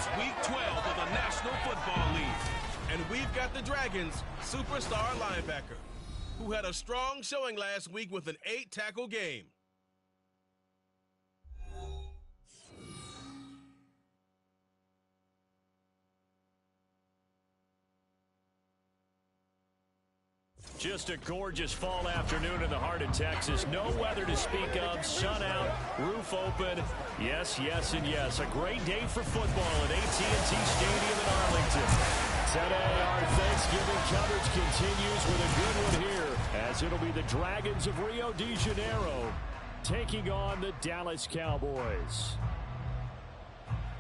It's Week 12 of the National Football League. And we've got the Dragons' superstar linebacker, who had a strong showing last week with an 8-tackle game. Just a gorgeous fall afternoon in the heart of Texas. No weather to speak of. Sun out, roof open. Yes, yes, and yes. A great day for football at AT&T Stadium in Arlington. Today, our Thanksgiving coverage continues with a good one here, as it'll be the Dragons of Rio de Janeiro taking on the Dallas Cowboys.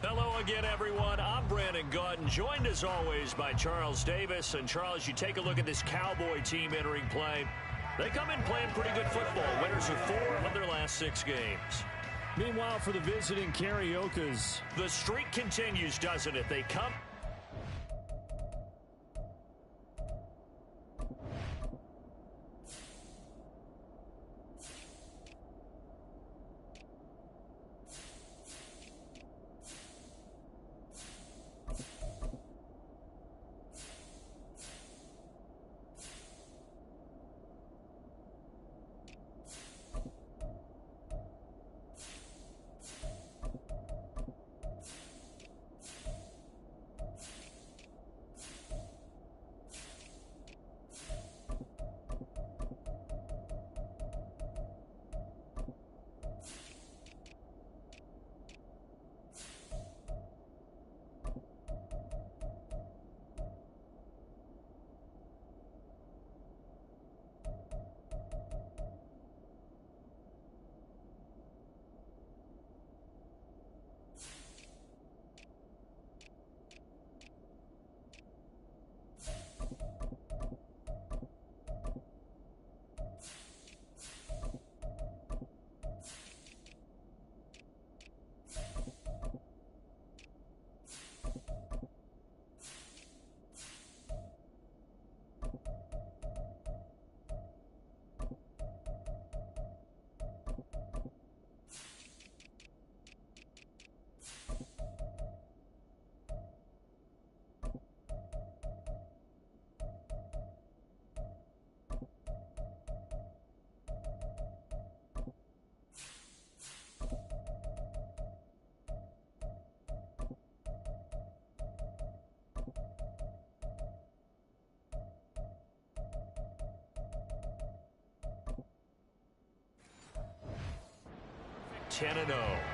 Hello again, everyone. I'm Brandon Gautin, joined as always by Charles Davis. And Charles, you take a look at this Cowboy team entering play. They come in playing pretty good football. Winners of 4 of their last 6 games. Meanwhile, for the visiting Cariocas, the streak continues, doesn't it? They come...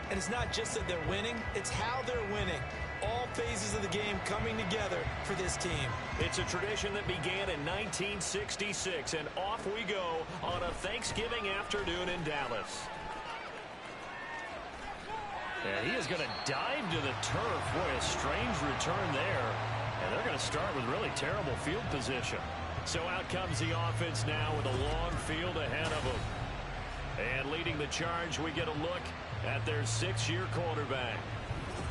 And it's not just that they're winning, it's how they're winning. All phases of the game coming together for this team. It's a tradition that began in 1966, and off we go on a Thanksgiving afternoon in Dallas. And he is going to dive to the turf. Boy, a strange return there. And they're going to start with really terrible field position. So out comes the offense now with a long field ahead of them. And leading the charge, we get a look at their 6-year quarterback.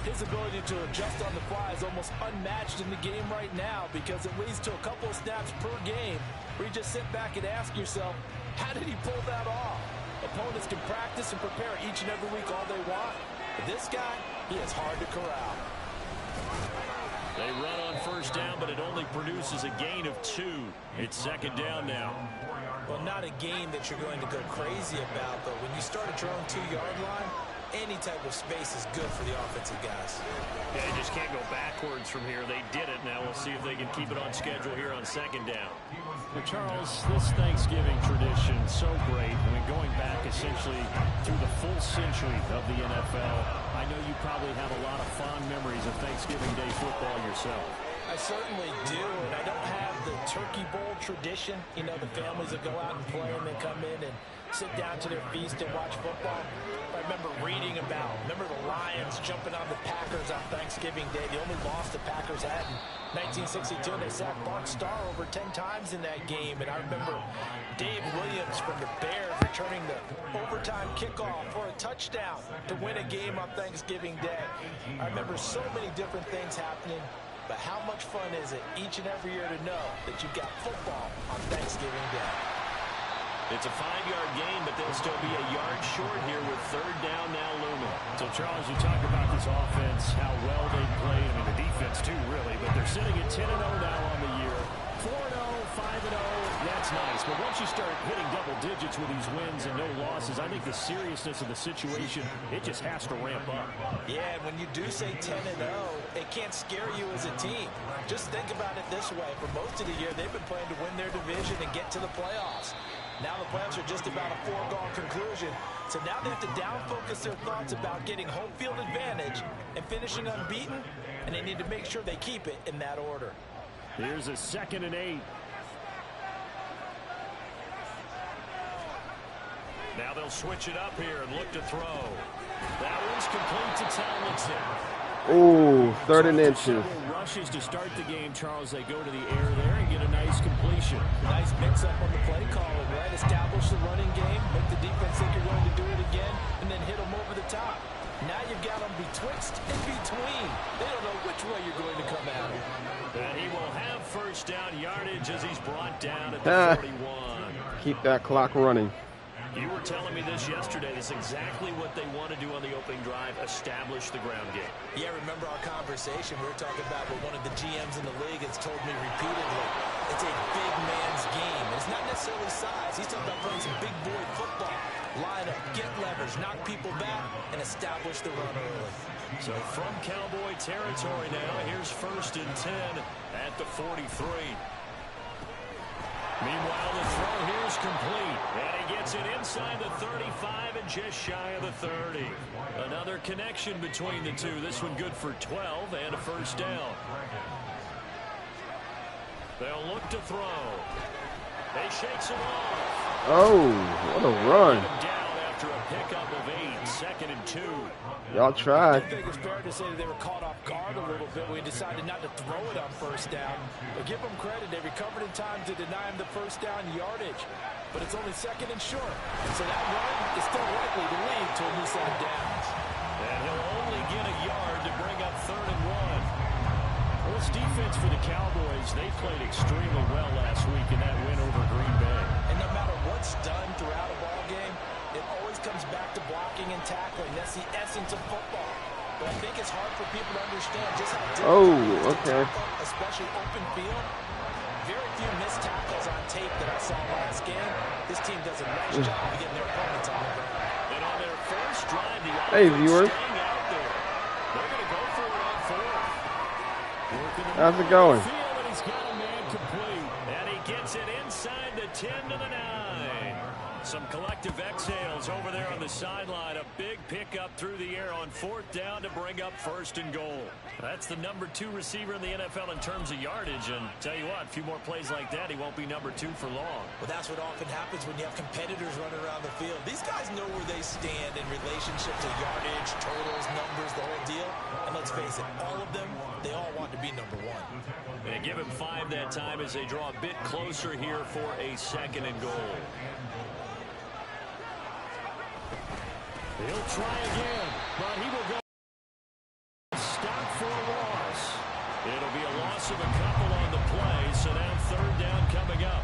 His ability to adjust on the fly is almost unmatched in the game right now, because it leads to a couple of snaps per game where you just sit back and ask yourself, how did he pull that off? Opponents can practice and prepare each and every week all they want. But this guy, he is hard to corral. They run on first down, but it only produces a gain of 2. It's second down now. Well, not a gain that you're going to go crazy about, but when you start at your own 2-yard line, any type of space is good for the offensive guys. Yeah, they just can't go backwards from here. They did it. Now we'll see if they can keep it on schedule here on second down. Well, Charles, this Thanksgiving tradition, so great. I mean, going back essentially through the full century of the NFL, I know you probably have a lot of fond memories of Thanksgiving Day football yourself. I certainly do, and I don't have the turkey bowl tradition. You know, the families that go out and play and then come in and sit down to their feast and watch football. I remember reading about, the Lions jumping on the Packers on Thanksgiving Day. The only loss the Packers had in 1962. They sacked Bart Starr over 10 times in that game. And I remember Dave Williams from the Bears returning the overtime kickoff for a touchdown to win a game on Thanksgiving Day. I remember so many different things happening. But how much fun is it each and every year to know that you've got football on Thanksgiving Day? It's a 5-yard gain, but they'll still be a yard short here with third down now looming. So, Charles, you talk about this offense, how well they played. I mean, the defense, too, really. But they're sitting at 10-0 now on the year. 4-0, 5-0, that's nice. But once you start hitting double digits with these wins and no losses, I think the seriousness of the situation, it just has to ramp up. Yeah, and when you do say 10-0, it can't scare you as a team. Just think about it this way. For most of the year, they've been playing to win their division and get to the playoffs. Now the playoffs are just about a foregone conclusion. So now they have to down-focus their thoughts about getting home field advantage and finishing unbeaten, and they need to make sure they keep it in that order. Here's a 2nd and 8. Now they'll switch it up here and look to throw. That one's complete to Tomlinson. Ooh, 3rd and inches. Rushes to start the game, Charles. They go to the air there and get a nice completion. Nice mix-up on the play calling, right? Establish the running game, make the defense think you're going to do it again, and then hit them over the top. Now you've got them betwixt and between. They don't know which way you're going to come at them. And he will have first down yardage as he's brought down at the 41. Keep that clock running. You were telling me this yesterday. This is exactly what they want to do on the opening drive, establish the ground game. Yeah, remember our conversation? We were talking about what one of the GMs in the league has told me repeatedly. It's a big man's game. It's not necessarily size. He's talking about playing some big boy football. Line up, get leverage, knock people back, and establish the run early. So from Cowboy territory now, here's 1st and 10 at the 43. Meanwhile, the throw here is complete. And he gets it inside the 35 and just shy of the 30. Another connection between the two. This one good for 12 and a first down. They'll look to throw. They shakes him off. Oh, what a run. Down after a pickup of 8, 2nd and 2. Y'all tried. I think it's fair to say that they were caught off guard a little bit. We decided not to throw it on first down. But give them credit. They recovered in time to deny him the first down yardage. But it's only 2nd and short. So that run is still likely to lead to a new set of downs. And he'll only get a yard to bring up 3rd and 1. Well, this defense for the Cowboys, they played extremely well last week in that win over Green Bay. And no matter what's done throughout a ball game, it always comes back to blocking and tackling. That's the essence of football. But I think it's hard for people to understand just how difficult it is to tackle, especially open field. Very few missed tackles on tape that I saw last game. This team does a nice job of getting their opponents on the ground. And on their first drive, the Hey, viewers. out there. They're going to go for it on 4th. How's it going? And he's got a man complete. And he gets it inside the 10 to the 9. Some collective exhales over there on the sideline. A big pickup through the air on 4th down to bring up 1st and goal. That's the number 2 receiver in the NFL in terms of yardage. And tell you what, a few more plays like that, he won't be number 2 for long. Well, that's what often happens when you have competitors running around the field. These guys know where they stand in relationship to yardage, totals, numbers, the whole deal. And let's face it, all of them, they all want to be number 1. And give him 5 that time as they draw a bit closer here for a 2nd and goal. He'll try again, but he will go stop for a loss. It'll be a loss of a couple on the play, so now 3rd down coming up.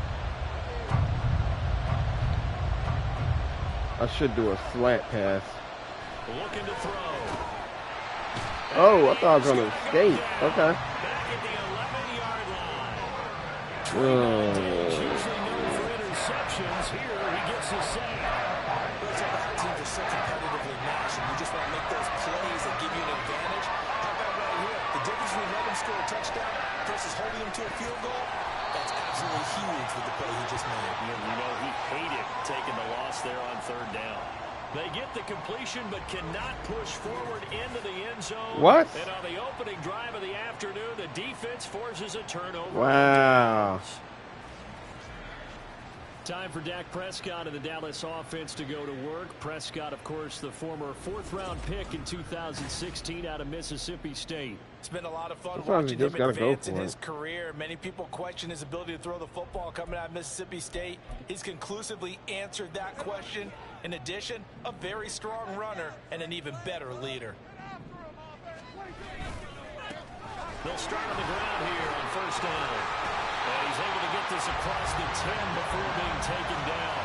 I should do a slant pass. Looking to throw. Oh, I thought I was going to escape. Okay. Back at the 11-yard line. Usually known for interceptions. Here he gets his sack. Teams are so competitively matched, and you just want to make those plays that give you an advantage. How about right here? The difference between letting him score a touchdown versus holding him to a field goal, that's absolutely huge with the play he just made. You know, he hated taking the loss there on 3rd down. They get the completion, but cannot push forward into the end zone. What? And on the opening drive of the afternoon, the defense forces a turnover. Wow. Time for Dak Prescott and the Dallas offense to go to work. Prescott, of course, the former 4th-round pick in 2016 out of Mississippi State. It's been a lot of fun Sometimes watching you him just gotta advance go in for his it. career. Many people question his ability to throw the football coming out of Mississippi State. He's conclusively answered that question. In addition, a very strong runner and an even better leader. They'll start on the ground here on 1st down. And he's able to get this across the 10 before being taken down.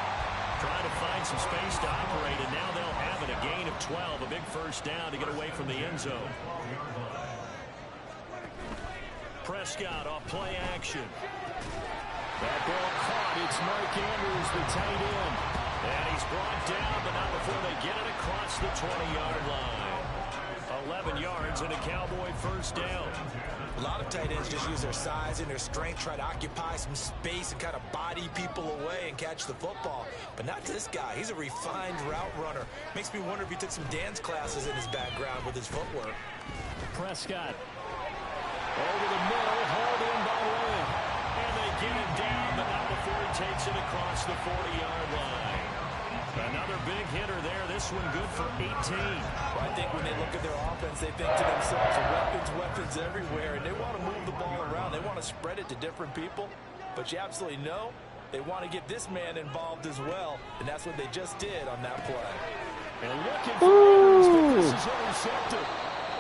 Trying to find some space to operate, and now they'll have it, a gain of and 12. A big first down to get away from the end zone. Prescott off play action. That ball caught. It's Mark Andrews, the tight end. And he's brought down, but not before they get it across the 20-yard line. 11 yards and a Cowboy first down. A lot of tight ends just use their size and their strength, try to occupy some space and kind of body people away and catch the football. But not this guy. He's a refined route runner. Makes me wonder if he took some dance classes in his background with his footwork. Prescott over the middle, hauled in by Lane. And they get him down, but not before he takes it across the 40-yard line. Another big hitter there. This one good for 18. Well, I think when they look at their offense, they think to themselves, weapons everywhere, and they want to move the ball around. They want to spread it to different people, but you absolutely know they want to get this man involved as well, and that's what they just did on that play. And looking for Andrews, but this is intercepted.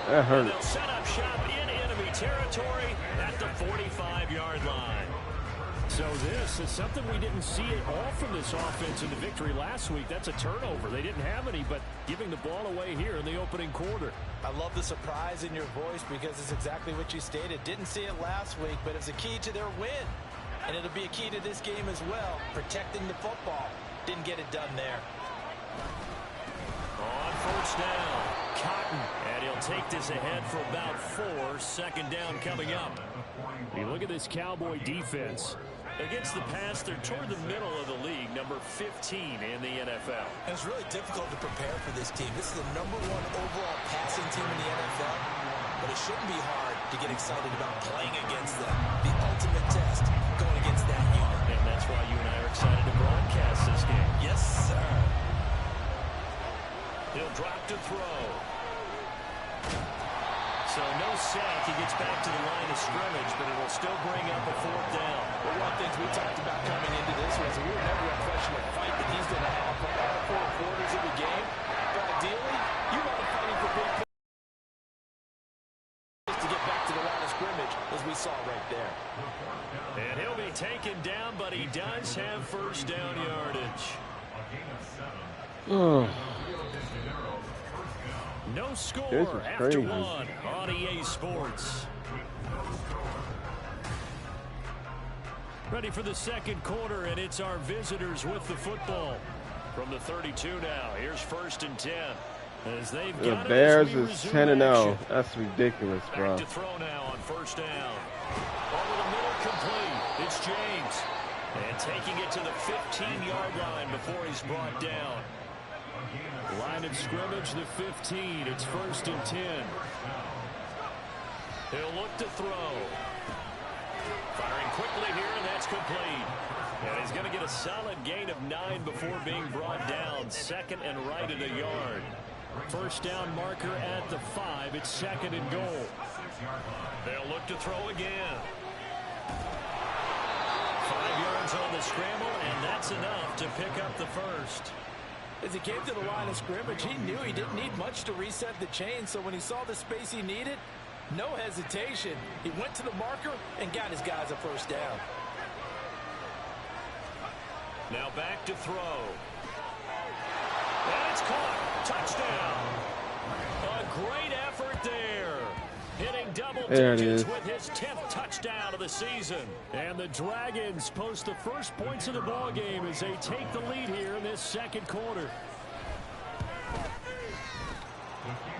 That hurt. And they'll set up shop in enemy territory at the 45-yard line. So this is something we didn't see at all from this offense in the victory last week. That's a turnover. They didn't have any, but giving the ball away here in the opening quarter. I love the surprise in your voice because it's exactly what you stated. Didn't see it last week, but it's a key to their win. And it'll be a key to this game as well, protecting the football. Didn't get it done there. On first down, Cotton, and he'll take this ahead for about 4. Second down coming up. You look at this Cowboy defense. Against the pass, they're toward the middle of the league, number 15 in the NFL. And it's really difficult to prepare for this team. This is the #1 overall passing team in the NFL, but it shouldn't be hard to get excited about playing against them. The ultimate test going against that unit. And that's why you and I are excited to broadcast this game. Yes, sir. He'll drop to throw. So no sack. He gets back to the line of scrimmage, but it will still bring up a 4th down. Well, one of the things we talked about coming into this was we were never a question of fight that he's going to have for all 4 quarters of the game. But ideally, you want him fighting for big plays to get back to the line of scrimmage, as we saw right there. And he'll be taken down, but he does have first down yardage. No score after 1 on EA Sports. Ready for the second quarter, and it's our visitors with the football. From the 32 now, here's 1st and 10. As they've The got Bears it as is we 10-0. That's ridiculous, bro. back to throw now on first down. Over the middle, complete. It's James. And taking it to the 15-yard line before he's brought down. Line of scrimmage, the 15. It's 1st and 10. He'll look to throw. Firing quickly here, and that's complete. And he's going to get a solid gain of 9 before being brought down. 2nd and right at a yard. First down marker at the 5. It's 2nd and goal. They'll look to throw again. 5 yards on the scramble, and that's enough to pick up the first. As he came to the line of scrimmage, he knew he didn't need much to reset the chain, so when he saw the space he needed, no hesitation. He went to the marker and got his guys a first down. Now back to throw. And it's caught. Touchdown. A great effort there. Hitting double digits with his 10th touchdown of the season. And the Dragons post the first points of the ball game as they take the lead here in this second quarter.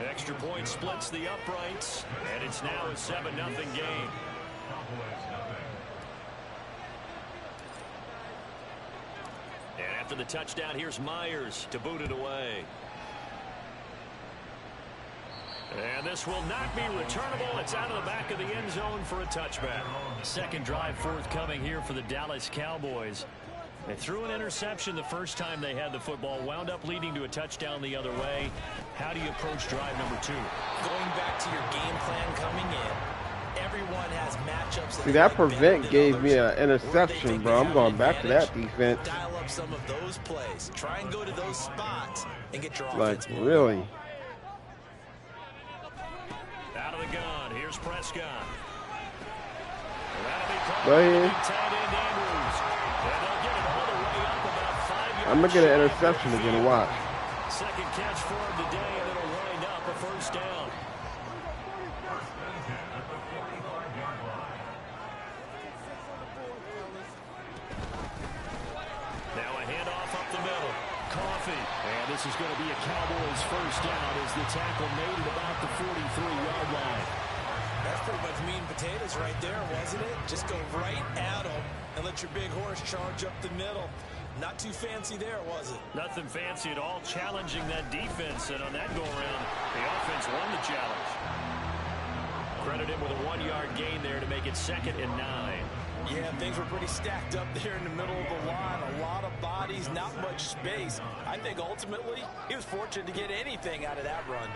Extra point splits the uprights, and it's now a 7-0 game. And after the touchdown, here's Myers to boot it away. And this will not be returnable. It's out of the back of the end zone for a touchback. Second drive forthcoming here for the Dallas Cowboys. They threw an interception the first time they had the football, wound up leading to a touchdown the other way. How do you approach drive number 2? Going back to your game plan coming in, everyone has matchups. See, that prevent gave me an interception, bro. I'm going back to that defense. Dial up some of those plays. Try and go to those spots and get your Like, offense moving. really? Out of the gun, here's Prescott. That'll be caught. Go ahead. Tight end Andrews. And they'll get it all the way up about 5 yards. I'm going to get an interception again. Watch. Second catch for him today, and it'll wind up a first down. Now a handoff up the middle. Coffee. And this is going to be a Cowboys first down as the tackle made at about the 43-yard line. That's pretty much meat and potatoes right there, wasn't it? Just go right at them and let your big horse charge up the middle. Not too fancy there, was it? Nothing fancy at all, challenging that defense, and on that go-around, the offense won the challenge. Credit him with a 1-yard gain there to make it 2nd and 9. Yeah, things were pretty stacked up there in the middle of the line. A lot of bodies, not much space. I think ultimately he was fortunate to get anything out of that run.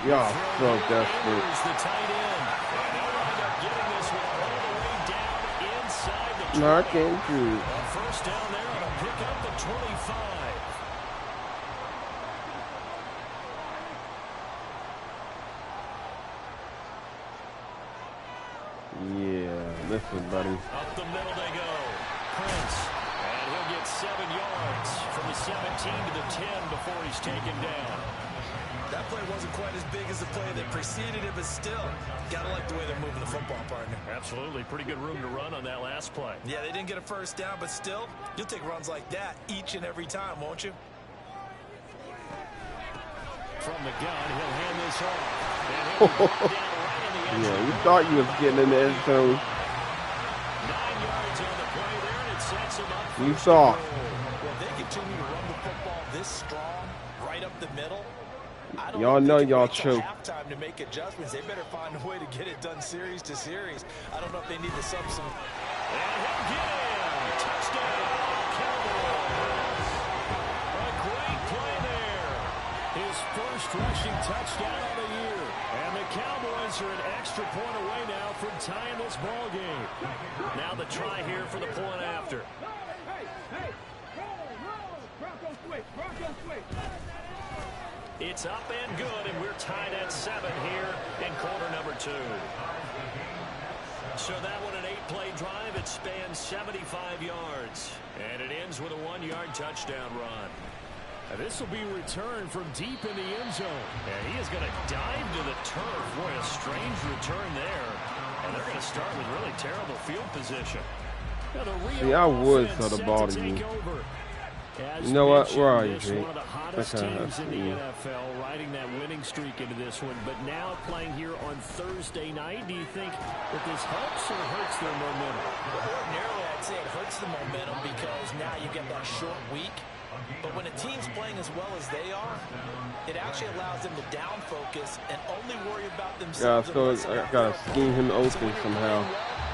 Y'all so desperate. The tight end. And they'll wind up getting this one all the way down inside the 20. Knocking through. A first down there on a pick up the 25. Yeah, listen, buddy. Up the middle they go. Prince. And he'll get 7 yards from the 17 to the 10 before he's taken down. That play wasn't quite as big as the play that preceded it, but still, gotta like the way they're moving the football, partner. Absolutely. Pretty good room to run on that last play. Yeah, they didn't get a first down, but still, you'll take runs like that each and every time, won't you? From the gun, he'll hand this off. And he'll be brought down right in the end zone. Yeah, you thought you was getting in the end zone. 9 yards on the play there, and it sets him up. You saw. Well, they continue to run the football this strong, right up the middle. Y'all know y'all choke. Halftime to make adjustments. They better find a way to get it done series to series. I don't know if they need to sub some. And he'll get in. Touchdown, Cowboys. A great play there. His first rushing touchdown of the year. And the Cowboys are an extra point away now from tying this ball game. Now the try here for the point after. It's up and good, and we're tied at 7 here in quarter number 2. So that one, an 8-play drive. It spans 75 yards, and it ends with a 1-yard touchdown run. And this will be returned from deep in the end zone. And he is going to dive to the turf. Boy, a strange return there. And they're going to start with really terrible field position. Now the See, I would throw the ball to you. You know what? Where are you, Jake? One of the hottest teams in the NFL, riding that winning streak into this one. But now playing here on Thursday night, do you think that this helps or hurts their momentum? Well, ordinarily, I'd say it hurts the momentum because now you get that short week. But when a team's playing as well as they are, it actually allows them to down focus and only worry about themselves. Yeah, so I gotta scheme him open somehow.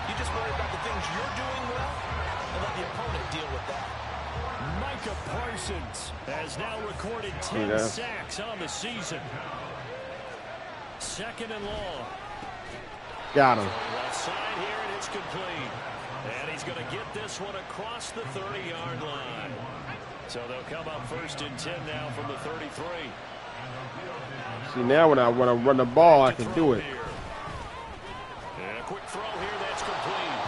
You just worry about the things you're doing well and let the opponent deal with that. Micah Parsons has now recorded 10 sacks on the season. 2nd and long. Got him. Left side here, and it's complete. And he's going to get this one across the 30-yard line. So they'll come up 1st and 10 now from the 33. See, now when I want to run the ball, I can do it. And a quick throw here, that's complete.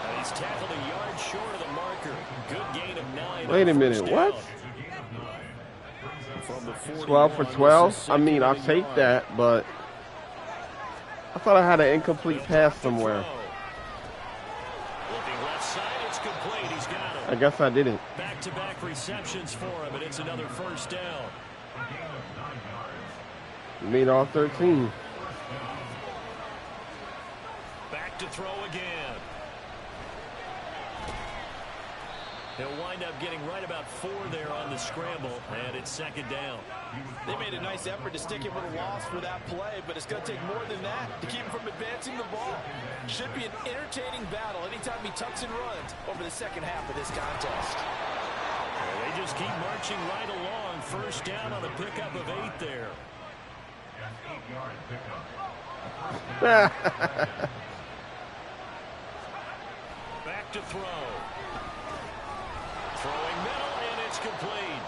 And he's tackled a yard short of the marker. Good gain of 9. Wait a minute, what? 12 for 12? I mean, I'll take that, but I thought I had an incomplete pass somewhere. Looking left side, it's complete. He's got it. I guess I didn't. Back-to-back receptions for him, and it's another first down. You made all 13. Back to throw again. He'll wind up getting right about 4 there on the scramble, and it's 2nd down. They made a nice effort to stick him with a loss for that play, but it's going to take more than that to keep him from advancing the ball. Should be an entertaining battle anytime he tucks and runs over the second half of this contest. And they just keep marching right along. First down on a pickup of 8 there. Back to throw. Throwing middle, and it's complete.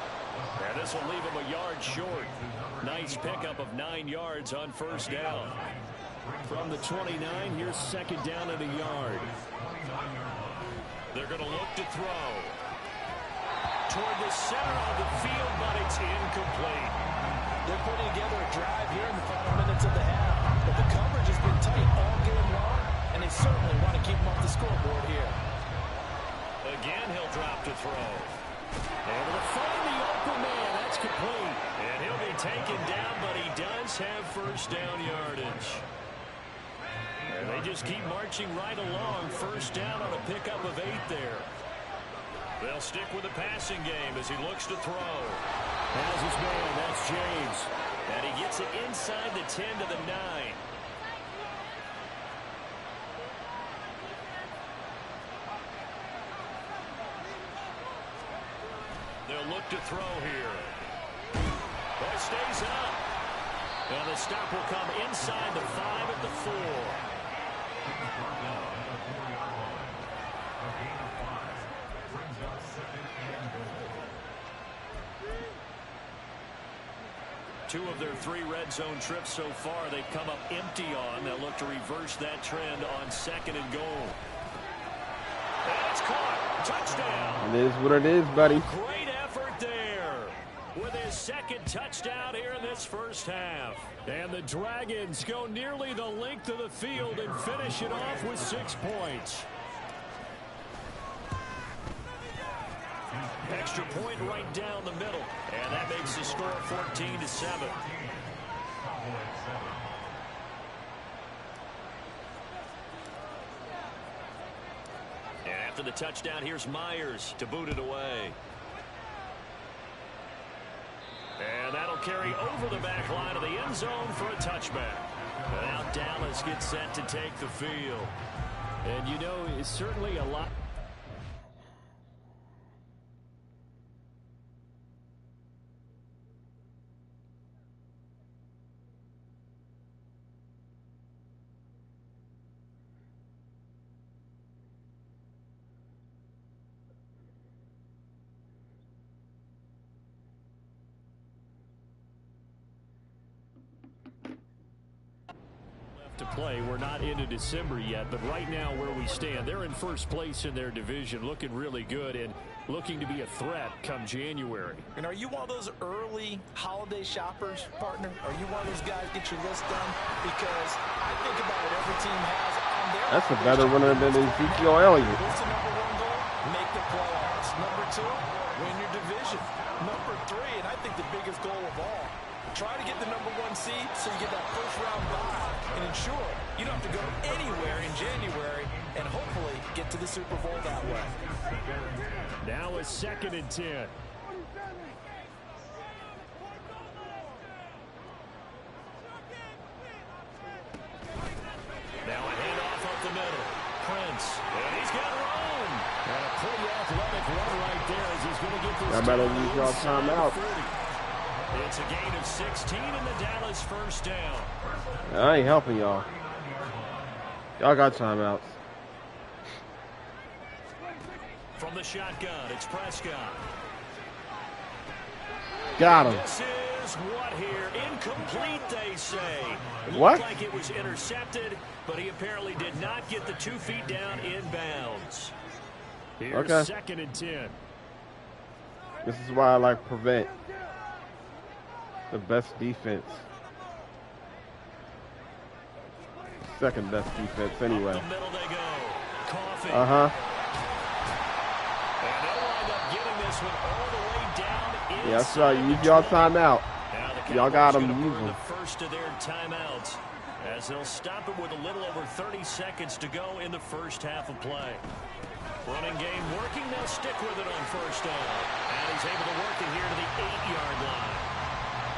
And this will leave him a yard short. Nice pickup of 9 yards on first down. From the 29, here's 2nd down and a yard. They're going to look to throw. toward the center of the field, but it's incomplete. They're putting together a drive here in the final minutes of the half, but the coverage has been tight all game long, and they certainly want to keep them off the scoreboard here. Again, he'll drop to throw. Able to find the open man. That's complete. And he'll be taken down, but he does have first down yardage. And they just keep marching right along. First down on a pickup of 8 there. They'll stick with the passing game as he looks to throw. Has his man. That's James. And he gets it inside the 10 to the 9. They'll look to throw here. Boy, stays up. And the stop will come inside the 5 at the 4. Two of their 3 red zone trips so far, they've come up empty on. They'll look to reverse that trend on 2nd and goal. And it's caught. Touchdown. It is what it is, buddy. Great effort there with his 2nd touchdown here in this first half. And the Dragons go nearly the length of the field and finish it off with 6 points. Extra point right down the middle. And that makes the score 14-7. And after the touchdown, here's Myers to boot it away. And that'll carry over the back line of the end zone for a touchback. Now Dallas gets set to take the field. And you know, it's certainly a lot. To play. We're not into December yet, but right now where we stand, they're in first place in their division, looking really good and looking to be a threat come January. And are you one of those early holiday shoppers, partner? Are you one of those guys get your list done? Because I think about what every team has on their That's a better winner than Ezekiel Elliott. What's the number 1 goal? Make the playoffs. Number 2, win your division. Number 3, and I think the biggest goal of all, try to get the number 1 seed so you get that first round bye and ensure you don't have to go anywhere in January and hopefully get to the Super Bowl that way. Now a 2nd and 10. Now a handoff up the middle. Prince. And he's got room. And a pretty athletic run right there as he's going to get this. I better use y'all timeout. It's a gain of 16 and the Dallas first down. I ain't helping y'all. Y'all got timeouts. From the shotgun, it's Prescott. Got him. This is what here? Incomplete, they say. What? Looked like it was intercepted, but he apparently did not get the 2 feet down in bounds. Here's Okay. 2nd and 10. This is why I like prevent. The best defense. 2nd best defense anyway. Up the middle they go. Coffee. Uh-huh. And they'll wind up getting this one all the way down. Yeah, that's right. Use y'all timeout. Y'all got them. Use them. The first of their timeouts as they'll stop it with a little over 30 seconds to go in the first half of play. Running game working. They'll stick with it on first down. And he's able to work it here to the 8-yard line.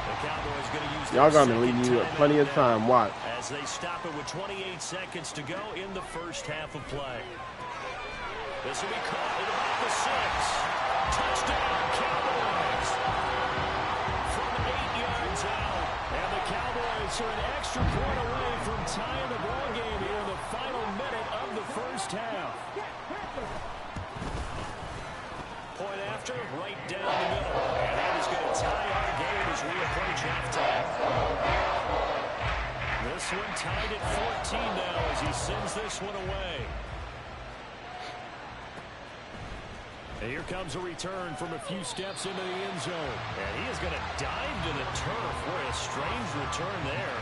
The Cowboys going to use y'all gonna leave you plenty of time. Watch. As they stop it with 28 seconds to go in the first half of play. This will be caught at about the 6. Touchdown, Cowboys. From 8 yards out. And the Cowboys are an extra point away from tying the ball game here in the final minute of the first half. Point after, right down the middle. And that is going to tie our game as we approach halftime. This one tied at 14 now as he sends this one away. And here comes a return from a few steps into the end zone. And he is going to dive to the turf. Boy, a strange return there.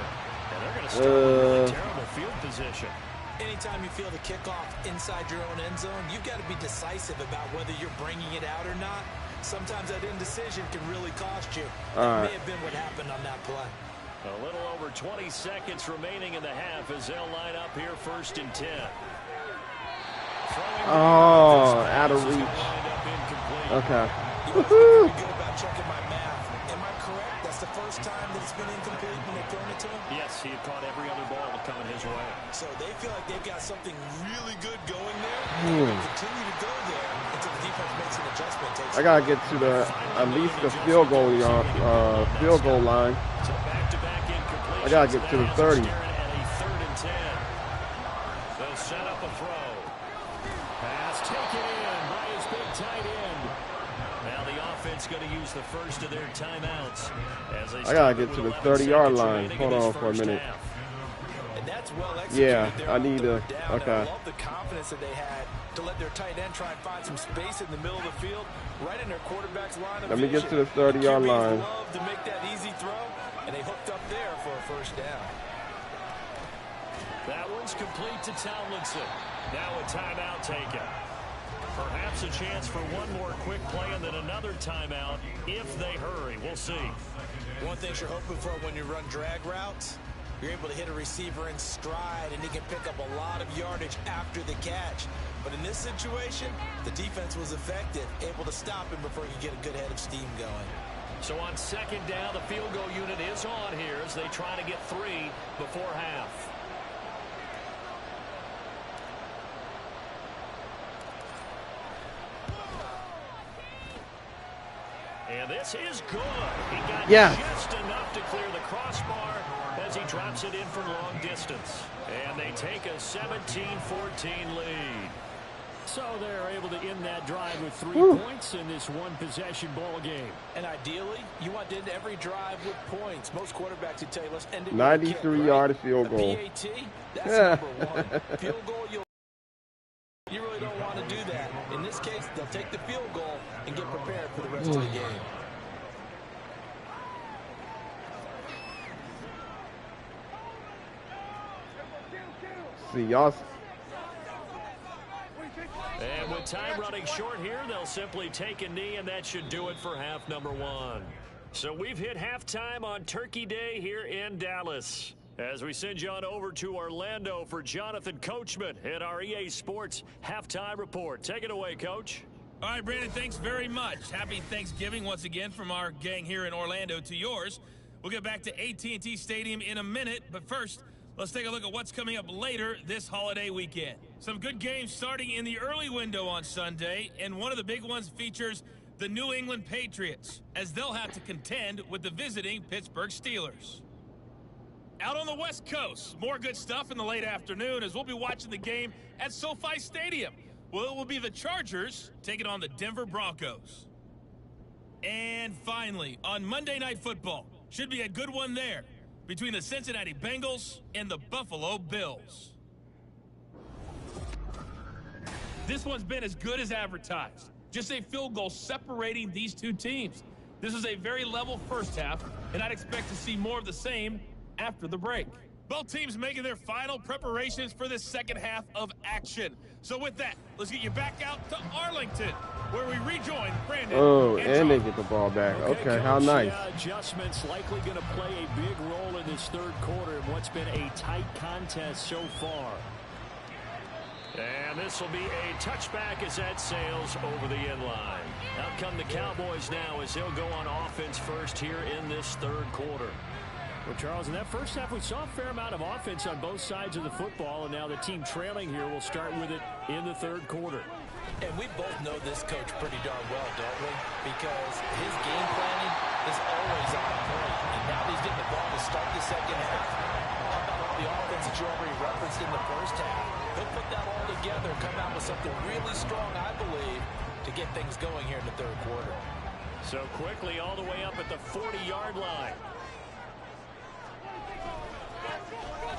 And they're going to start with really terrible field position. Anytime you feel the kickoff inside your own end zone, you've got to be decisive about whether you're bringing it out or not. Sometimes that indecision can really cost you. That may have been what happened on that play. A little over 20 seconds remaining in the half as they'll line up here 1st and 10. Oh, out of reach. Okay. Good about checking my math. Am I correct? That's the first time that it's been incomplete when they've thrown it to him? Yes, he had caught every other ball coming his way. So they feel like they've got something really good going there. They're going to continue to go there until the defense makes an adjustment. I got to get to the at least the field goal line. I got to get to the 30. They'll set up a throw. Pass taken in by his big tight end. Now the offense going to use the first of their timeouts. I got to get to the 30-yard line. Hold on for a minute. And that's well executed. Yeah, I need to. Okay. I love the confidence that they had to let their tight end try and find some space in the middle of the field, right in their quarterback's line of vision. Let me get to the 30-yard line. Love to make that easy throw, and they hooked up there for a first down. That one's complete to Tomlinson. Now a timeout taken. Perhaps a chance for one more quick play and then another timeout if they hurry. We'll see. One thing you're hoping for when you run drag routes, you're able to hit a receiver in stride, and he can pick up a lot of yardage after the catch. But in this situation, the defense was effective, able to stop him before he could get a good head of steam going. So on 2nd down, the field goal unit is on here as they try to get 3 before half. And this is good. He got just enough to clear the crossbar as he drops it in from long distance. And they take a 17-14 lead. So they're able to end that drive with 3 points in this one-possession ball game. And ideally, you want to end every drive with points. Most quarterbacks would tell you, let's end it 93-yard field goal. PAT, that's number 1. Field goal, you really don't want to do that. In this case, they'll take the field goal and get prepared for the rest of the game. See, y'all. And with time running short here, they'll simply take a knee, and that should do it for half number 1. So we've hit halftime on Turkey Day here in Dallas. As we send you on over to Orlando for Jonathan Coachman at our EA Sports Halftime Report. Take it away, Coach. All right, Brandon, thanks very much. Happy Thanksgiving once again from our gang here in Orlando to yours. We'll get back to AT&T Stadium in a minute, but first, let's take a look at what's coming up later this holiday weekend. Some good games starting in the early window on Sunday, and one of the big ones features the New England Patriots, as they'll have to contend with the visiting Pittsburgh Steelers. Out on the West Coast, more good stuff in the late afternoon as we'll be watching the game at SoFi Stadium. Well, it will be the Chargers taking on the Denver Broncos. And finally, on Monday Night Football, should be a good one there between the Cincinnati Bengals and the Buffalo Bills. This one's been as good as advertised. Just a field goal separating these two teams. This is a very level first half, and I'd expect to see more of the same after the break. Both teams making their final preparations for this second half of action. So with that, let's get you back out to Arlington, where we rejoin Brandon. Oh, and they get the ball back. Okay, how nice. Adjustments likely going to play a big role in this third quarter in what's been a tight contest so far. And this will be a touchback as that sails over the end line. Out come the Cowboys now as they'll go on offense first here in this third quarter. Well, Charles, in that first half, we saw a fair amount of offense on both sides of the football, and now the team trailing here will start with it in the third quarter. And we both know this coach pretty darn well, don't we? Because his game planning is always on point. And now he's getting the ball to start the second half. How about all the offense that you already referenced in the first half? He'll put that all together and come out with something really strong, I believe, to get things going here in the third quarter. So quickly all the way up at the 40-yard line.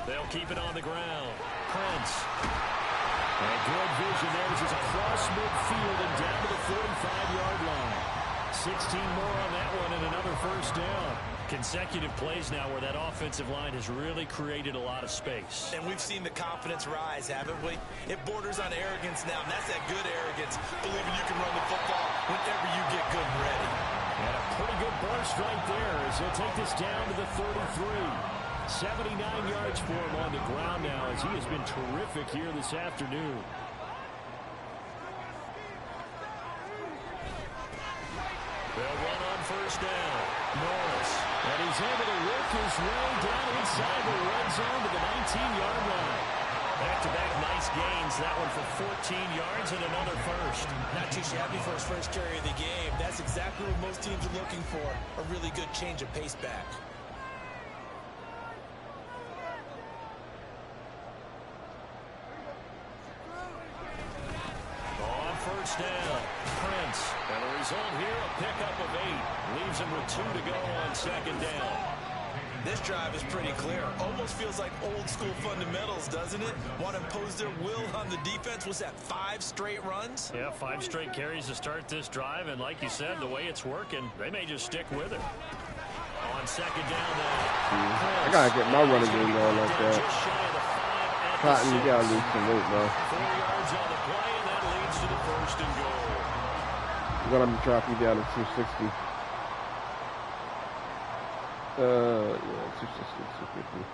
They'll keep it on the ground. Prince. And good vision there as he's across midfield and down to the 45-yard line. 16 more on that one and another first down. Consecutive plays now where that offensive line has really created a lot of space. And we've seen the confidence rise, haven't we? It borders on arrogance now, and that's that good arrogance, believing you can run the football whenever you get good and ready. And a pretty good burst right there as he'll take this down to the 33. 79 yards for him on the ground now as he has been terrific here this afternoon. They'll run on first down. Norris. And he's able to work his way down inside the red zone to the 19-yard line. Back-to-back nice gains. That one for 14 yards and another first. Not too shabby for his first carry of the game. That's exactly what most teams are looking for. A really good change of pace back. On first down, Prince. And the result here, a pickup of 8. Leaves him with 2 to go on second down. This drive is pretty clear. Almost feels like old school fundamentals, doesn't it? Want to impose their will on the defense. Was that 5 straight runs? Yeah, 5 straight carries to start this drive. And like you said, the way it's working, they may just stick with it. On second down, I got to get my running game going like that. Cotton, you got to lose some weight, bro. 4 yards on the play, and that leads to the first and goal. You're going to be dropping down to 260. Yeah, 260, 250.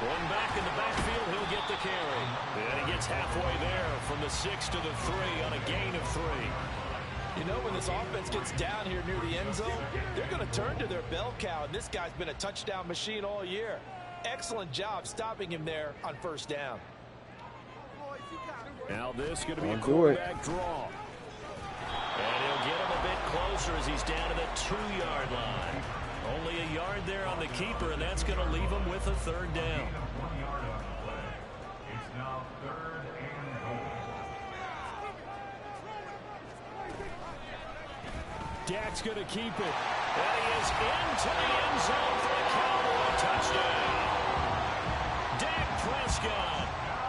One back in the backfield, he'll get the carry. And he gets halfway there from the 6 to the 3 on a gain of 3. You know, when this offense gets down here near the end zone, they're going to turn to their bell cow, and this guy's been a touchdown machine all year. Excellent job stopping him there on first down. Now this is going to be a quarterback draw. And he'll get him a bit closer as he's down to the 2-yard line. only a yard there on the keeper, and that's going to leave him with a third down. It's now 3rd and goal. Dak's going to keep it. And he is into the end zone for a Cowboy touchdown. Dak Prescott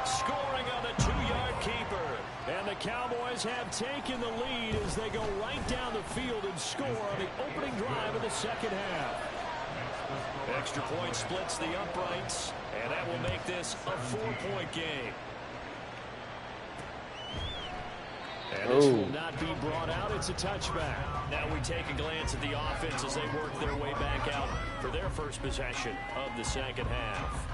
scoring on the 2-yard keeper. And the Cowboys have taken the lead as they go right down the field and score on the opening drive of the second half. Extra point splits the uprights, and that will make this a 4-point game. And this will not be brought out. It's a touchback. Now we take a glance at the offense as they work their way back out for their first possession of the second half.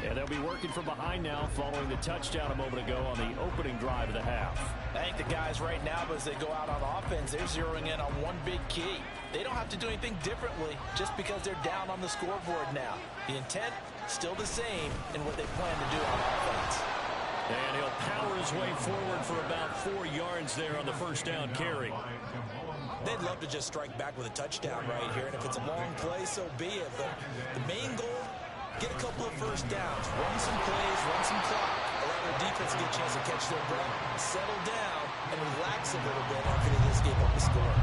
And they'll be working from behind now following the touchdown a moment ago on the opening drive of the half. I think the guys right now, as they go out on offense, they're zeroing in on one big key. They don't have to do anything differently just because they're down on the scoreboard now. The intent, still the same in what they plan to do on offense. And he'll power his way forward for about 4 yards there on the first down carry. They'd love to just strike back with a touchdown right here, and if it's a long play, so be it. But the main goal, get a couple of first downs, run some plays, run some clock, allow their defense to get a chance to catch their breath, settle down, and relax a little bit after they just gave up the score.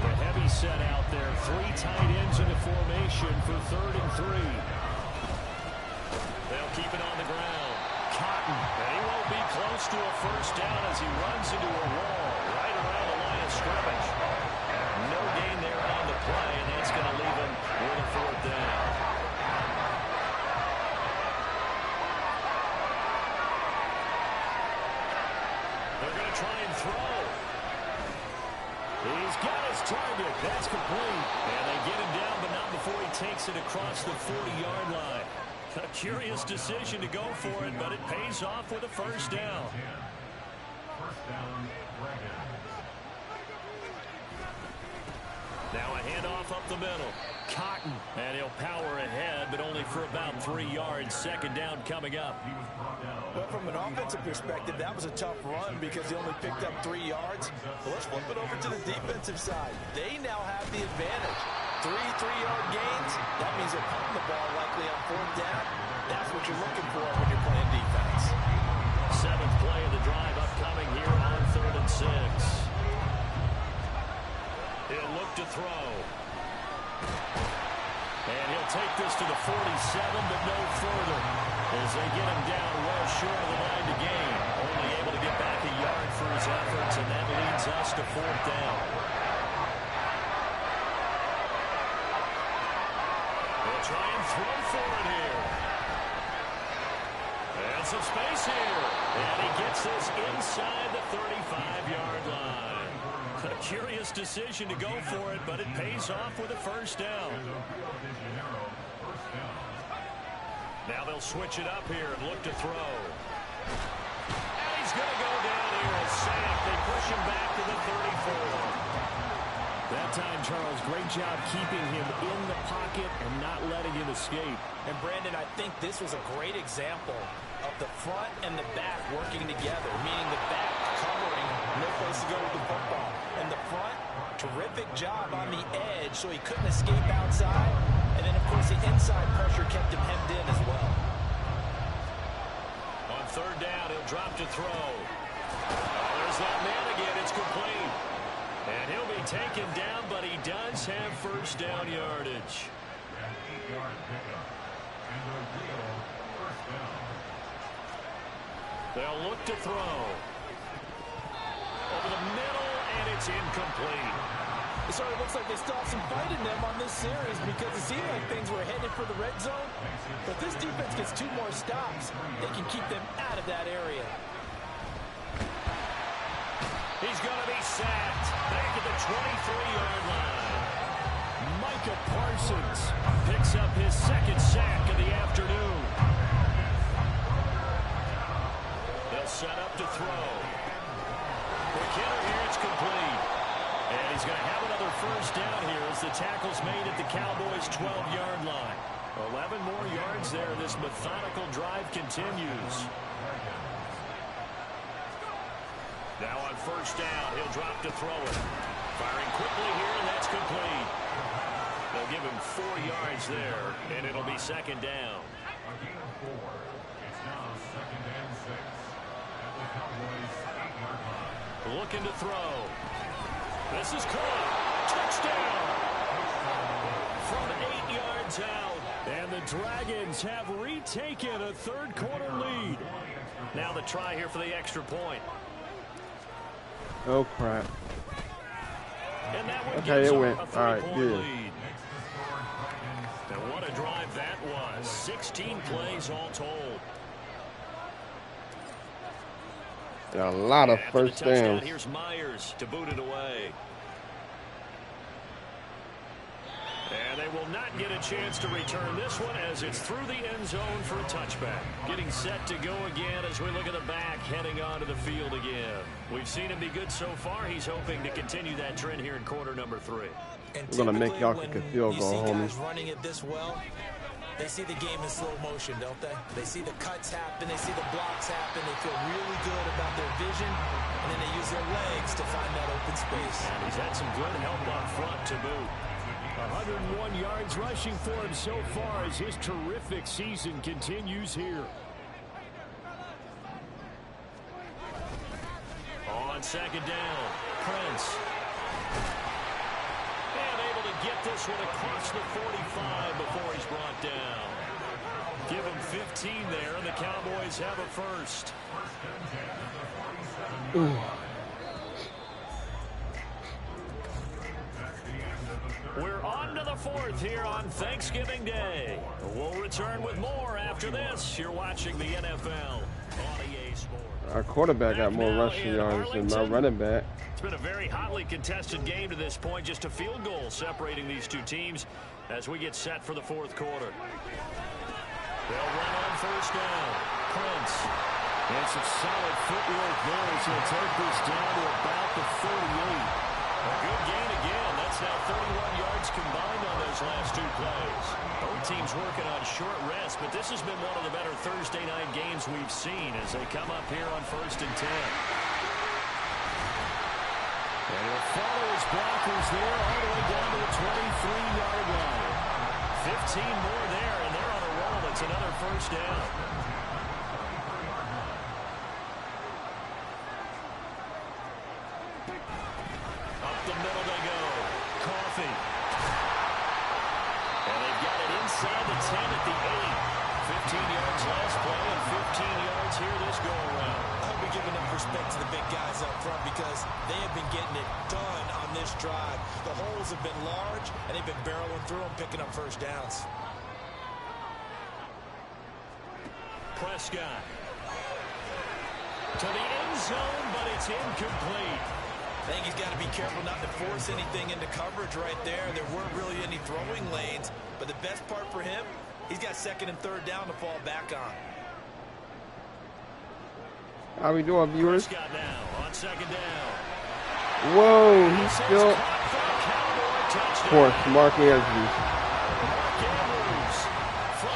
The heavy set out there, 3 tight ends in the formation for 3rd and 3. They'll keep it on the ground. Cotton, and he won't be close to a first down as he runs into a wall right around the line of scrimmage. No gain there on the play, and that's going to leave him with a 4th down. They're going to try and throw. he's got his target. That's complete. And they get him down, but not before he takes it across the 40-yard line. A curious decision to go for it, but it pays off with a first down. First down, Dragons. Now a handoff up the middle. Cotton. And he'll power ahead, but only for about 3 yards. Second down coming up. Well, from an offensive perspective, that was a tough run because he only picked up 3 yards. Well, let's flip it over to the defensive side. They now have the advantage. 3 3-yard gains. That means they're punting the ball likely on 4th down. That's what you're looking for when you're playing defense. 7th play of the drive upcoming here on 3rd and 6. He'll look to throw. And he'll take this to the 47, but no further. as they get him down well short of the line to gain. Only able to get back a yard for his efforts, and that leads us to 4th down. They'll try and throw for it here. And some space here. And he gets this inside the 35-yard line. A curious decision to go for it, but it pays off with a 1st down. Now they'll switch it up here and look to throw. And he's going to go down here as sacked. They push him back to the 34. That time, Charles, great job keeping him in the pocket and not letting him escape. And Brandon, I think this was a great example of the front and the back working together, meaning the back covering, no place to go with the football. And the front, terrific job on the edge so he couldn't escape outside. And then, of course, the inside pressure kept him hemmed in as well. On 3rd down, he'll drop to throw. Oh, there's that man again. It's complete. And he'll be taken down, but he does have 1st down yardage. An 8-yard pickup. And a real 1st down. They'll look to throw. Over the middle, and it's incomplete. It sort of looks like they still have some fight in them on this series because it seemed like things were headed for the red zone. But this defense gets 2 more stops. They can keep them out of that area. He's going to be sacked back at the 23-yard line. Micah Parsons picks up his 2nd sack of the afternoon. They'll set up to throw. McKinnon here, it's complete. And he's going to have another 1st down here as the tackle's made at the Cowboys' 12-yard line. 11 more yards there. This methodical drive continues. Now on 1st down, he'll drop to throw it. Firing quickly here, and that's complete. They'll give him 4 yards there, and it'll be 2nd down. A gain of 4. It's now 2nd and 6. At the Cowboys' 8-yard line. Looking to throw. This is caught. Touchdown. From 8 yards out. And the Dragons have retaken a 3rd quarter lead. Now the try here for the extra point. Oh, crap. And that one Okay, gives it them went. a All right, 3-point good. lead. And what a drive that was. 16 plays all told. Got a lot of After the 1st touchdown, downs. here's Myers to boot it away. And they will not get a chance to return this one as it's through the end zone for a touchback. Getting set to go again as we look at the back heading onto the field again. We've seen him be good so far. He's hoping to continue that trend here in quarter number 3. And We're going to make y'all kick a field goal, you see homies. guys running it this well, they see the game in slow motion, don't they? They see the cuts happen. They see the blocks happen. They feel really good about their vision, and then they use their legs to find that open space. And he's had some good help up front to boot. 101 yards rushing for him so far as his terrific season continues here. On 2nd down, Prince. And able to get this one across the 45 before he's brought down. Give him 15 there, and the Cowboys have a 1st. We're on to the 4th here on Thanksgiving Day. We'll return with more after this. You're watching the NFL on EA Sports. Our quarterback got more rushing yards than my running back. It's been a very hotly contested game to this point. Just a field goal separating these two teams as we get set for the 4th quarter. They'll run on 1st down. Prince. And some solid footwork there as he'll take this down to about the 38. A good gain again. That's now 31 yards combined on those last 2 plays. Both teams working on short rest, but this has been one of the better Thursday night games we've seen as they come up here on 1st and 10. And he'll follow his blockers there all the way down to the 23-yard line. 15 more there, and they're on a roll. It's another 1st down. Up the middle they go. Coffee. And they've got it inside the 10 at the 8. 15 yards last plays have been large, and they've been barreling through them, picking up first downs. Prescott to the end zone, but it's incomplete. I think he's got to be careful not to force anything into coverage right there. There weren't really any throwing lanes, but the best part for him, he's got second and third down to fall back on. How we doing, viewers? Prescott now on second down. Whoa, he's still. Of course, Mark Andrews.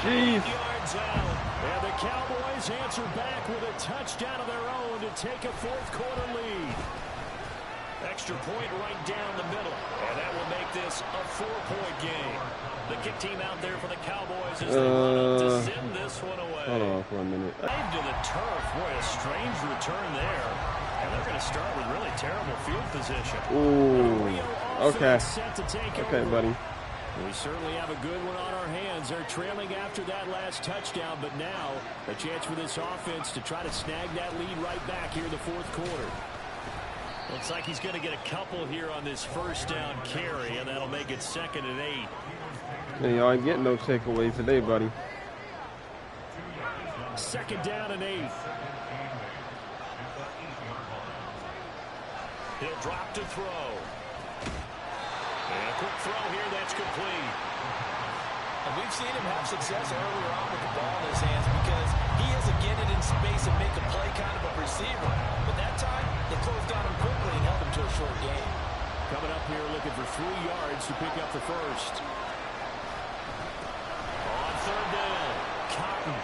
Jeez. And the Cowboys answer back with a touchdown of their own to take a fourth quarter lead. Extra point right down the middle. And that will make this a 4-point game. The kick team out there for the Cowboys as they run up to send this one away. Hold on for a minute. Dive to the turf. Boy, a strange return there. And they're going to start with really terrible field position. Ooh. Okay. Okay, buddy. We certainly have a good one on our hands. They're trailing after that last touchdown, but now a chance for this offense to try to snag that lead right back here in the fourth quarter. Looks like he's going to get a couple here on this first down carry, and that'll make it 2nd and 8. Hey, y'all ain't getting no takeaways today, buddy. 2nd down and 8. He'll drop to throw. And a quick throw here, that's complete. And we've seen him have success earlier on with the ball in his hands because he doesn't get it in space and make a play kind of a receiver. But that time, they closed on him quickly and held him to a short gain. Coming up here looking for 3 yards to pick up the first. On third down, Cotton.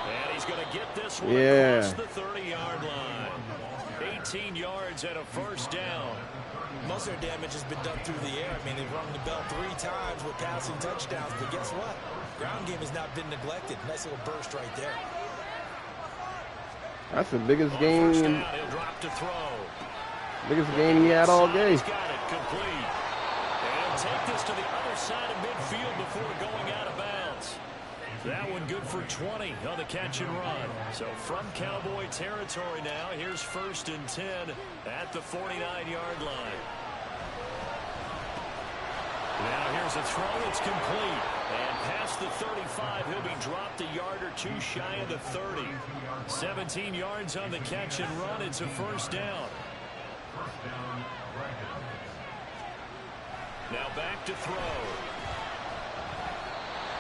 And he's going to get this one across the 30-yard line. 18 yards and a first down. Most of their damage has been done through the air. I mean, they've rung the bell 3 times with passing touchdowns, but guess what? Ground game has not been neglected. Nice little burst right there. That's the biggest game. He'll drop to throw. Biggest game he had all day. He's got it complete. And he'll take this to the other side of midfield before going out of bounds. That one good for 20 on the catch and run. So from Cowboy territory now, here's 1st and 10 at the 49-yard line. Now here's a throw. It's complete. And past the 35, he'll be dropped a yard or 2 shy of the 30. 17 yards on the catch and run. It's a first down. Now back to throw.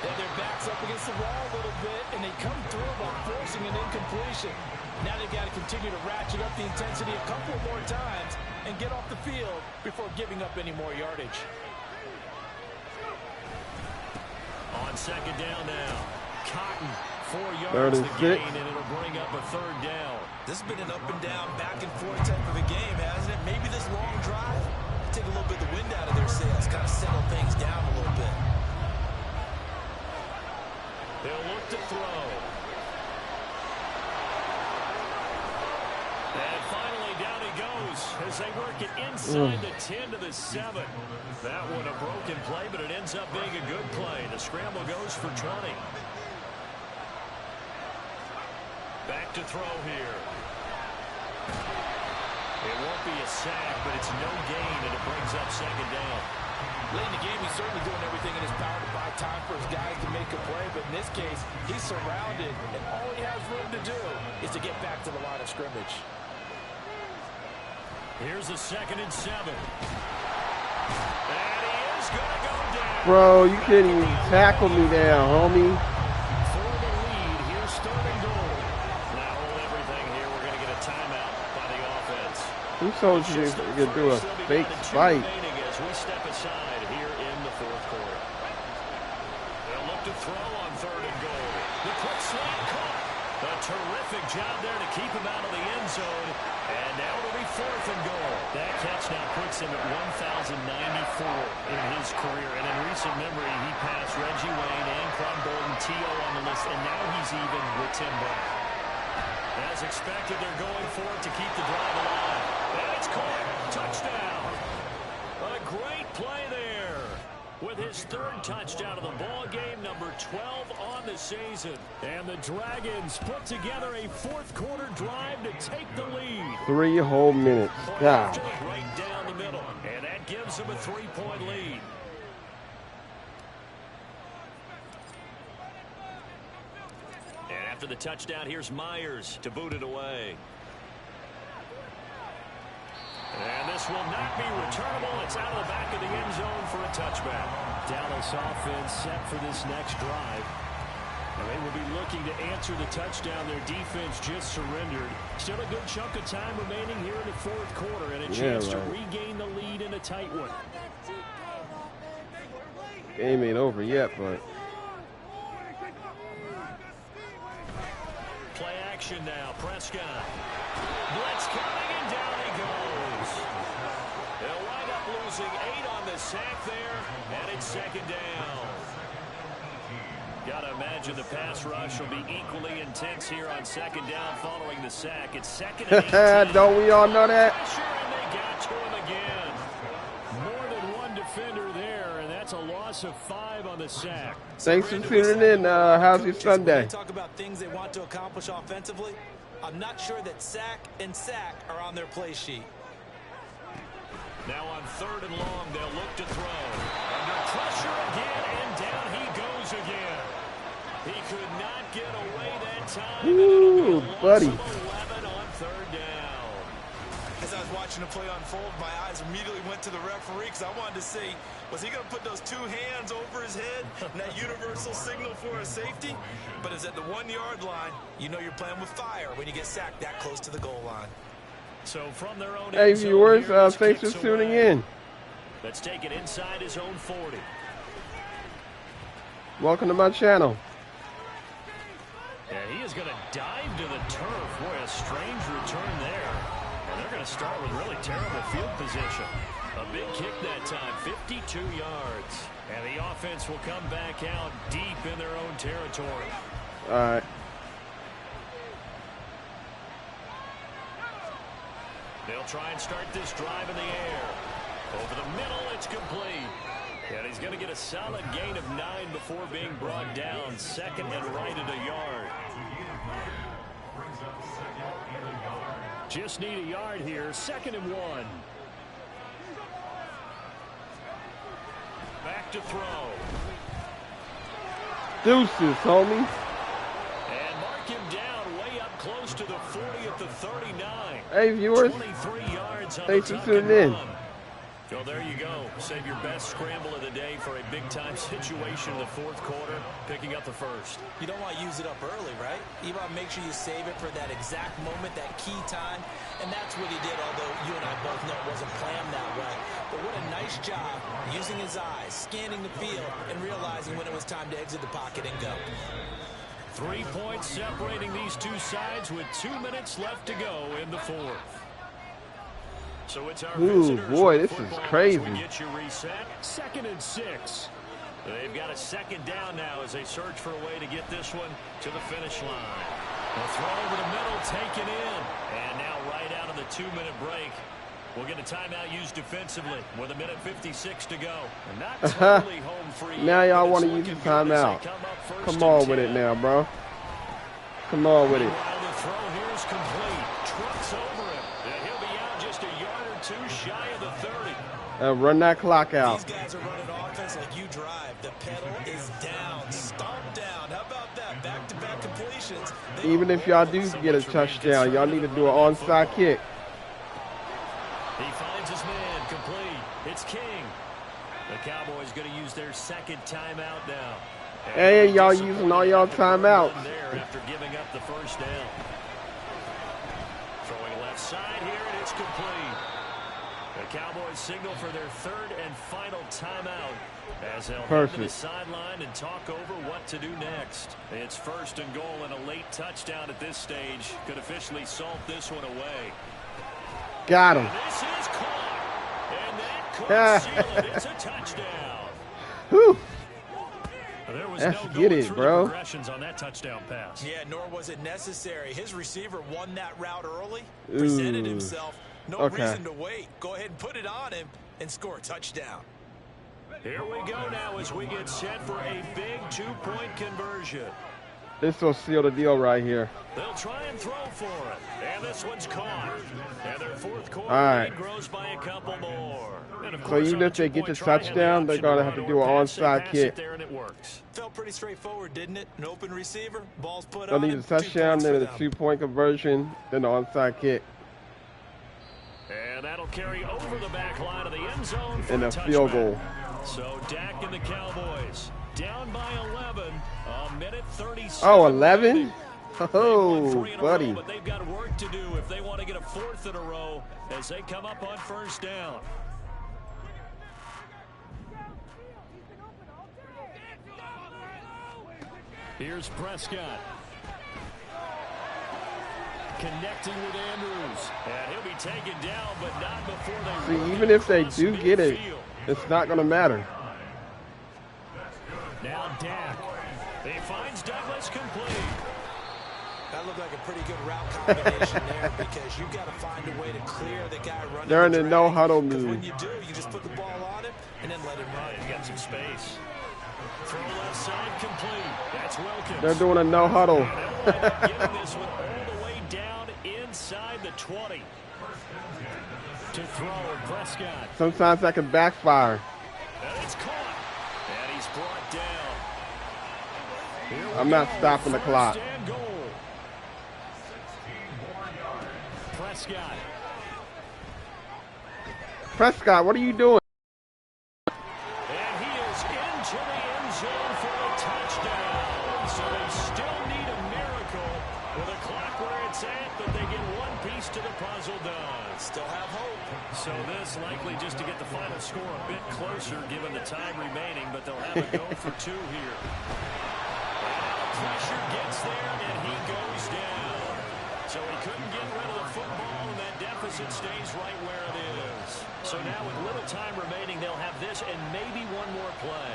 And their backs up against the wall a little bit, and they come through by forcing an incompletion. Now they've got to continue to ratchet up the intensity a couple more times and get off the field before giving up any more yardage. On second down now, Cotton, 4 yards the gain, and it'll bring up a third down. This has been an up and down, back and forth type of a game, hasn't it? Maybe this long drive take a little bit of the wind out of their sails, kind of settle things down a little bit. They'll look to throw. And finally down he goes as they work it inside the 10 to the 7. That one a broken play, but it ends up being a good play. The scramble goes for 20. Back to throw here. It won't be a sack, but it's no gain, and it brings up second down. Late in the game, he's certainly doing everything in his power to buy time for his guys to make a play, but in this case, he's surrounded, and all he has room to do is to get back to the line of scrimmage. Here's a 2nd and 7. And he is going to go down. Bro, you couldn't even tackle me down, homie. For the lead, here's 3rd and goal. Now hold everything here. We're going to get a timeout by the offense. Who told you you could do a fake spike? As we step aside here in the fourth quarter. They'll look to throw on 3rd and goal. The quick slant caught. A terrific job there to keep him out of the end zone. And now it'll be 4th and goal. That catch now puts him at 1,094 in his career. And in recent memory, he passed Reggie Wayne and Cron Bolden, T.O. on the list. And now he's even with Tim Brown. As expected, they're going for it to keep the drive alive. And it's caught. Touchdown. A great play there with his 3rd touchdown of the ball game, number 12 on the season. And the Dragons put together a fourth quarter drive to take the lead. 3 whole minutes. God. Right down the middle. And that that gives them a 3-point lead. And after the touchdown, here's Myers to boot it away. And this will not be returnable. It's out of the back of the end zone for a touchback. Dallas offense set for this next drive. And they will be looking to answer the touchdown. Their defense just surrendered. Still a good chunk of time remaining here in the fourth quarter, and a chance to regain the lead in a tight one. Game ain't over yet, but play action now. Prescott. Blitz coming, and down he goes. They'll wind up losing 8 on the sack there, and it's second down. Got to imagine the pass rush will be equally intense here on second down following the sack. It's second and 18. Don't we all know that? And they got to him again. More than one defender there, and that's a loss of 5 on the sack. Thanks for tuning in. How's your Sunday? Talk about things they want to accomplish offensively. I'm not sure that sack and sack are on their play sheet. Now on 3rd and long, they'll look to throw. Under pressure again, and down he goes again. He could not get away that time. Ooh, buddy. 11 on 3rd down. As I was watching the play unfold, my eyes immediately went to the referee because I wanted to see, was he going to put those 2 hands over his head and that universal signal for a safety? But it's at the 1-yard line. You know you're playing with fire when you get sacked that close to the goal line. So from their own Hey viewers, thanks for tuning in. Let's take it inside his own 40. Welcome to my channel. And he is going to dive to the turf. Boy, a strange return there. And they're going to start with really terrible field position. A big kick that time, 52 yards. And the offense will come back out deep in their own territory. All right. They'll try and start this drive in the air. Over the middle, it's complete. And he's going to get a solid gain of 9 before being brought down. Second and right at a yard. Just need a yard here. 2nd and 1. Back to throw. Deuces, homie. And mark him down way up close to the 40 at the 39. Hey viewers, 23 yards on thanks the for tuck and tuning in. run. So there you go. Save your best scramble of the day for a big-time situation in the 4th quarter, picking up the first. You don't want to use it up early, right? You want to make sure you save it for that exact moment, that key time. And that's what he did, although you and I both know it wasn't planned that way. But what a nice job using his eyes, scanning the field, and realizing when it was time to exit the pocket and go. 3 points separating these two sides with 2 minutes left to go in the 4th. So it's our visitors boy, with this is football crazy. as we get you reset. 2nd and 6. They've got a second down now as they search for a way to get this one to the finish line. A throw over the middle, taken in. And now right out of the 2-minute break, we'll get a timeout used defensively with 1:56 to go. And not totally home free. Now y'all want to use the timeout. Come on with it now, bro. Come on with it. Meanwhile, the throw here is complete. Trucks over him. And he'll be out just a yard or 2 shy of the 30. Run that clock out. These guys are running offense like you drive. The pedal is down, stomped down. How about that? Back-to-back completions. Even if y'all do get a touchdown, y'all need to do an onside kick. He finds his man complete. It's King. The Cowboys going to use their second timeout now. Hey, y'all using all y'all timeouts. There after giving up the first down. Throwing left side here, and it's complete. The Cowboys signal for their 3rd and final timeout as they'll head to the sideline and talk over what to do next. It's 1st and goal, and a late touchdown at this stage could officially salt this one away. Got him. And this is caught, and that could seal it. It's a touchdown. Whew. There was Let's no get going it, through bro. the progressions on that touchdown pass. Yeah, nor was it necessary. His receiver won that route early, presented himself. No reason to wait. Go ahead and put it on him and score a touchdown. Here we go now as we get set for a big 2-point conversion. This will seal the deal right here. They'll try and throw for it. And this one's caught. And their fourth quarter lead grows by a couple more. So even if they get the touchdown, they're going to have to do an onside kick. There and it works. Felt pretty straightforward, didn't it? An open receiver, ball's put They'll on need him, a touchdown, 2 points then for a them. 2-point conversion, then the onside kick. And that'll carry over the back line of the end zone for And a a field touchback. goal. So Dak and the Cowboys down by 11. A minute 37. Oh, 11? They've Oh, won 3 in a buddy. row, but they've got work to do if they want to get a 4th in a row as they come up on first down. Here's Prescott. Connecting with Andrews. And he'll be taken down, but not before they... See, even if they do get it, it's not going to matter. Now Dak. He finds Douglas complete. That looked like a pretty good route combination there because you've got to find a way to clear the guy running. They're in the drag, no-huddle 'cause move. when you do, you just put the ball on him and then let him run. You got some space. Throw left side complete. That's Wilkins. They're doing a no-huddle. They'll wind up getting this one all the way down inside the 20. To throw, Prescott. Sometimes that can backfire. And it's caught. And he's brought down. Here we I'm not go. stopping the First clock. and goal. Prescott. Prescott, what are you doing? And he is into the end zone for a touchdown. So they still need a miracle with a clock where it's at, but they get one piece to the puzzle done. Still have hope. So this likely just to get the final score a bit closer given the time remaining, but they'll have a go for 2 here. And the pressure gets there, and he goes down. So he couldn't get rid of the football, and that deficit stays right where it is. So now with little time remaining, they'll have this and maybe one more play.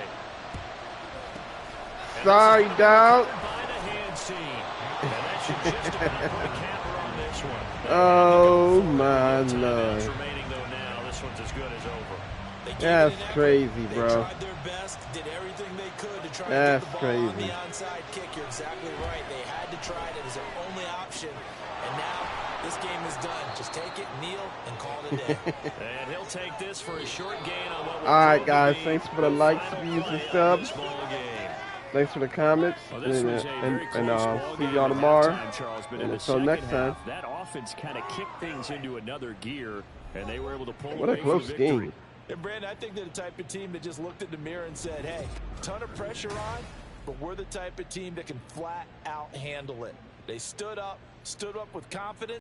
And Sorry, dog. by the hands team. And that should just about put a capper on this one. Oh, my Timeouts Lord. remaining though now. This one's as good as over. They gave That's it an effort. crazy, They bro. tried their best, did everything they could to try That's to get the ball on crazy. the onside kick. You're exactly right. They had to try it as their only option. And now this game is done. Just take it, kneel, and call it a day. And he'll take this for a short gain on what will All right, prove to guys. be Thanks for the the likes, final views, and play of subs. this ball game. Thanks for the comments. Well, this was a very close ball See game y'all at tomorrow. halftime, Charles, but in And the until second next time. half, that offense kind of kicked things into another gear, and they were able to pull What a away close for the victory. game. And Brandon, I think they're the type of team that just looked in the mirror and said, hey, ton of pressure on, but we're the type of team that can flat out handle it. They stood up with confidence.